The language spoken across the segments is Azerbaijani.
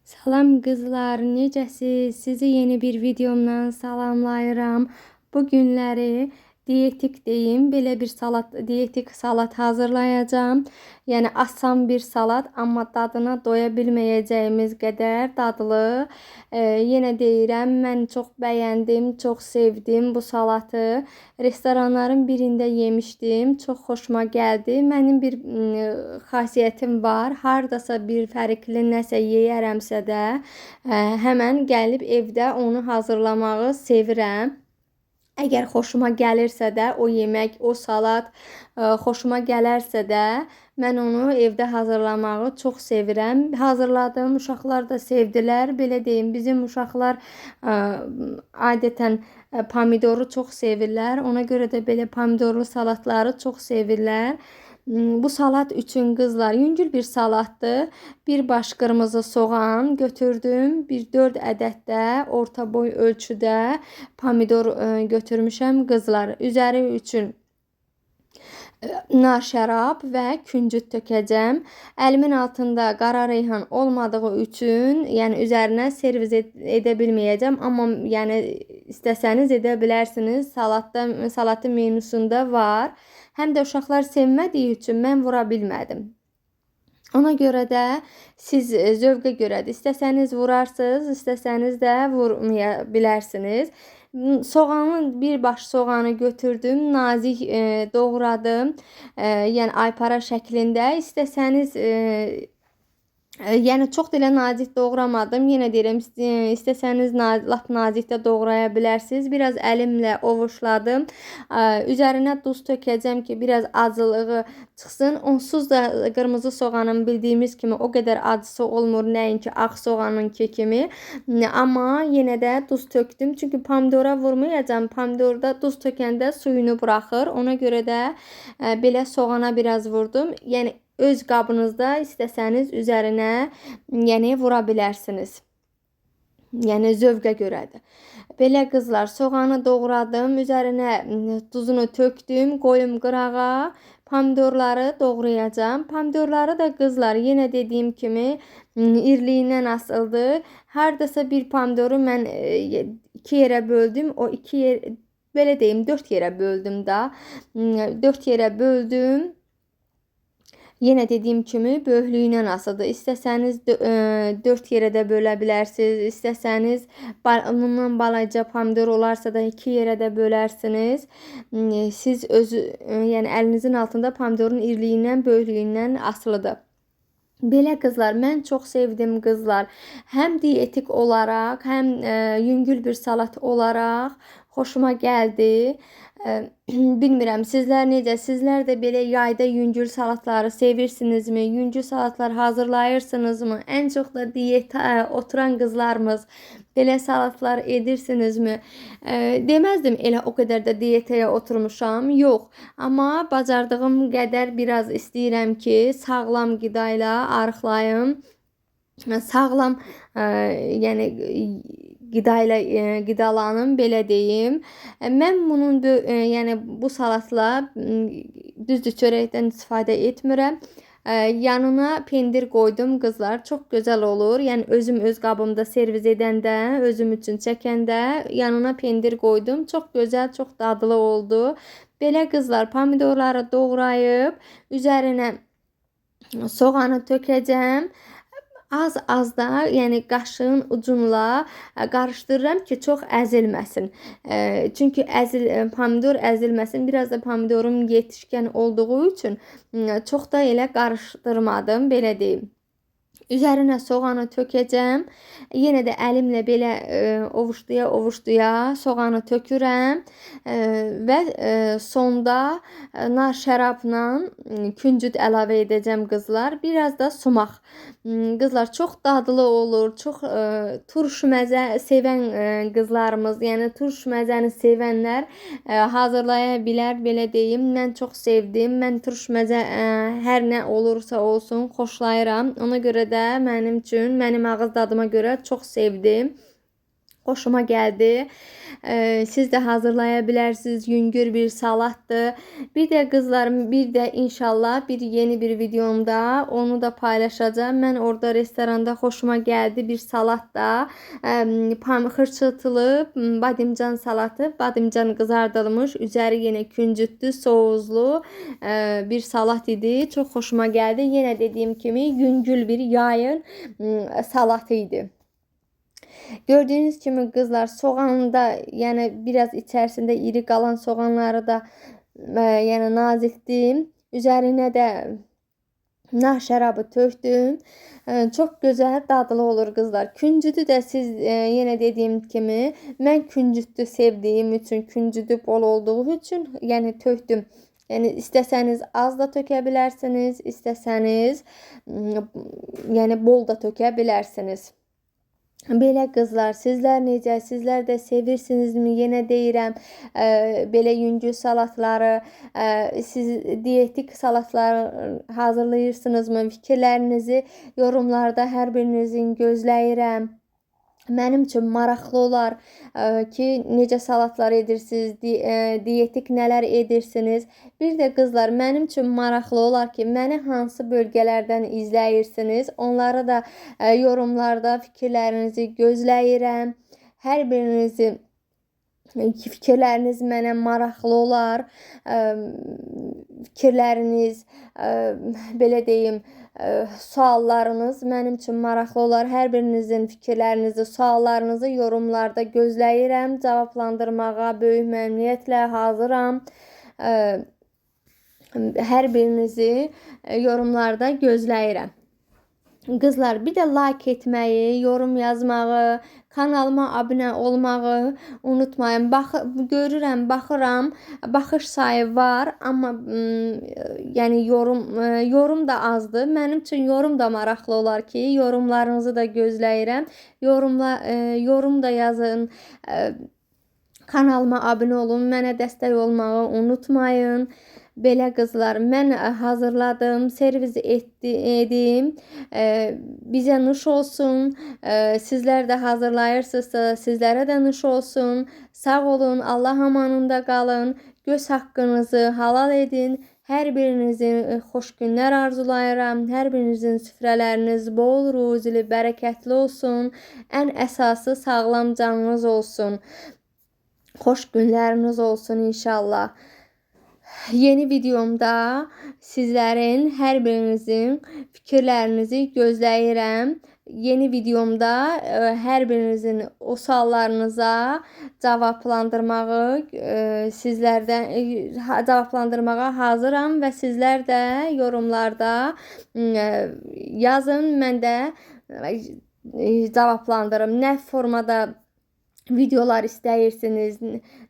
Salam qızlar, necəsiz? Sizi yeni bir videomdan salamlayıram. Bu günləri dietik deyim, belə bir dietik salat hazırlayacağım. Yəni asan bir salat, amma dadına doya bilməyəcəyimiz qədər dadlı. Yenə deyirəm, mən çox bəyəndim, çox sevdim bu salatı. Restoranların birində yemişdim, çox xoşuma gəldi. Mənim bir xasiyyətim var. Hardasa bir fərqli nəsə yeyərəmsə də, həmən gəlib evdə onu hazırlamağı sevirəm. Əgər xoşuma gəlirsə də o yemək, o salat xoşuma gələrsə də mən onu evdə hazırlamağı çox sevirəm. Hazırladım, uşaqlar da sevdilər. Belə deyim, bizim uşaqlar adətən pomidoru çox sevirlər. Ona görə də belə pomidorlu salatları çox sevirlər. Bu salat üçün qızlar yüngül bir salatdır. Bir baş qırmızı soğan götürdüm. Bir 4 ədəd də orta boy ölçüdə pomidor götürmüşəm qızlar. Üzəri üçün nar şərab və küncüt tökəcəm. Əlimin altında qara reyhan olmadığı üçün, yəni üzərinə servis edə bilməyəcəm, amma yəni istəsəniz edə bilərsiniz. Salatın menüsündə var. Həm də uşaqlar sevmədiyi üçün mən vura bilmədim. Ona görə də siz zövqə görədir. İstəsəniz vurarsınız, istəsəniz də vurmaya bilərsiniz. Soğanın bir baş soğanı götürdüm, nazik doğradım. Yəni aypara şəklində. İstəsəniz yəni çox da elə nazik doğramadım. Yenə deyirəm, istəsəniz lap nazik də doğraya bilərsiniz. Biraz əlimlə ovuşladım. Üzərinə duz tökəcəm ki, biraz acılığı çıxsın. Onsuz da qırmızı soğanın bildiyimiz kimi o qədər acısı olmur, nəinki ağ soğanınki kimi. Amma yenə də duz tökdüm. Çünki pomidora vurmayacağam. Pomidorda duz tökəndə suyunu buraxır. Ona görə də belə soğana biraz vurdum. Yəni öz qabınızda istəsəniz üzərinə vura bilərsiniz. Yəni zövqə görədir. Belə qızlar, soğanı doğradım, üzərinə duzunu tökdüm, qoyum qırağa. Pomidorları doğrayacağım. Pomidorları da qızlar yenə dediyim kimi irliyindən asılıdır. Hardasa bir pomidoru mən 2 yerə böldüm. O 2 yer, belə deyim, 4 yerə böldüm da. 4 yerə böldüm. Yenə dediyim kimi böyüklüyündən asılıdır. İstəsəniz 4 yerə də bölə bilərsiniz. İstəsəniz bundan balaca pomidor olarsa da 2 yerə də bölərsiniz. Siz yəni əlinizin altında pomidorun irliyindən, böyüklüyündən asılıdır. Belə qızlar, mən çox sevdim qızlar. Həm dietik olaraq, həm yüngül bir salat olaraq xoşuma gəldi. Bilmirəm, sizlər necə? Sizlər də belə yayda yüngül salatları sevirsinizmi? Yüngül salatlar hazırlayırsınızmı? Ən çox da diyetə oturan qızlarımız belə salatlar edirsinizmi? Deməzdim elə o qədər də diyetəyə oturmuşam. Yox. Amma bacardığım qədər biraz istəyirəm ki, sağlam qida ilə arıqlayım. Sağlam yəni qida ilə qidalanım, belə deyim. Mən bunun yəni bu salatla düzdür çörəkdən istifadə etmirəm. Yanına pendir qoydum qızlar. Çox gözəl olur. Yəni özüm öz qabımda servis edəndə, özüm üçün çəkəndə yanına pendir qoydum. Çox gözəl, çox dadlı oldu. Belə qızlar, pomidorları doğrayıb üzərinə soğanı tökəcəm. Az da, yəni qaşığın ucunla qarışdırıram ki, çox əzilməsin. Çünki pomidor əzilməsin. Biraz da pomidorum yetişkən olduğu üçün çox da elə qarışdırmadım, belə deyim. Üzərinə soğanı tökəcəm. Yenə də əlimlə belə ovuşduya soğanı tökürəm və sonda nar şərabla küncüt əlavə edəcəm qızlar. Biraz da sumaq. Qızlar çox dadlı olur. Çox turş məzə sevən qızlarımız, yəni turş məzəni sevənlər hazırlaya bilər, belə deyim. Mən çox sevdim. Mən turş məzə hər nə olursa olsun xoşlayıram. Ona görə də mənim ağız dadıma görə çox sevdim. Xoşuma gəldi. Siz də hazırlaya bilərsiniz. Yüngül bir salatdır. Bir də qızlarım, bir də inşallah yeni bir videomda onu da paylaşacağım. Mən orada restoranda xoşuma gəldi bir salat da. Xırçıltılı bademcan salatı. Bademcan qızardılmış. Üzəri yenə küncütlü, soğuzlu bir salat idi. Çox xoşuma gəldi. Yenə dediyim kimi yüngül bir yayın salatı idi. Gördüğünüz kimi kızlar, soğanda yani biraz içerisinde iri kalan soğanları da yani naziktim. Üzerine de nar şərabı tökdüm. Çok güzel dadlı olur kızlar. Küncüdü de siz yine dediğim kimi mən küncüdü sevdiğim için, küncüdü bol olduğu için yani tökdüm. Yani isteseniz az da tökebilirsiniz, isteseniz yani bol da tökebilirsiniz. Belə qızlar, sizlər necə? Sizlər də sevirsinizmi? Yenə deyirəm, belə yüngül salatları, siz dietik salatlar hazırlayırsınızmı? Fikirlərinizi yorumlarda hər birinizin gözləyirəm. Mənim üçün maraqlı olar ki, necə salatlar edirsiniz, dietik nələr edirsiniz. Bir də qızlar, mənim üçün maraqlı olar ki, məni hansı bölgələrdən izləyirsiniz. Onları da yorumlarda fikirlərinizi gözləyirəm. Hər birinizi fikirləriniz mənə maraqlı olar. Fikirləriniz, belə deyim, suallarınız mənim üçün maraqlı olar. Hər birinizin fikirlərinizi, suallarınızı yorumlarda gözləyirəm. Cavablandırmağa böyük məmnuniyyətlə hazıram. Hər birinizi yorumlarda gözləyirəm. Qızlar, bir də like etməyi, yorum yazmağı, kanalıma abunə olmağı unutmayın. Görürəm, baxıram, baxış sayı var, amma yəni yorum da azdır. Mənim üçün yorum da maraqlı olar ki, yorumlarınızı da gözləyirəm. Yorum da yazın. Kanalıma abunə olun, mənə dəstək olmağı unutmayın. Belə qızlar, mən hazırladım, servis etdim. Bizə nuş olsun. Sizlər də hazırlayırsınızsa, sizlərə də nuş olsun. Sağ olun, Allah amanında qalın. Göz haqqınızı halal edin. Hər birinizin xoş günlər arzulayıram. Hər birinizin süfrələriniz bol, ruzili, bərəkətli olsun. Ən əsası sağlam canınız olsun. Xoş günləriniz olsun inşallah. Yeni videomda sizlərin hər birinizin fikirlərinizi gözləyirəm. Yeni videomda hər birinizin o suallarınıza cavablandırmağı cavablandırmağa hazıram və sizlər də yorumlarda yazın, mən də cavablandırım. Nə formada videolar istəyirsiniz,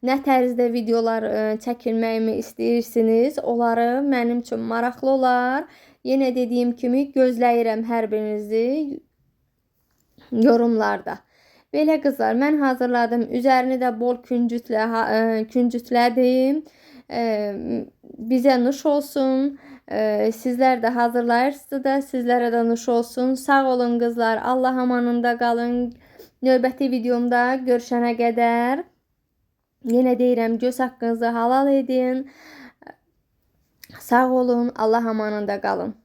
nə tərzdə videolar çəkilməyimi istəyirsiniz, onları mənim üçün maraqlı olar. Yenə dediyim kimi gözləyirəm hər birinizi yorumlarda. Belə qızlar, mən hazırladım. Üzərini də bol küncütlədim. Bizə nuş olsun. Sizlər də hazırlayırsınız da, sizlərə də nuş olsun. Sağ olun qızlar. Allah amanında qalın. Növbəti videomda görüşənə qədər yenə deyirəm, göz haqqınızı halal edin. Sağ olun, Allah amanında qalın.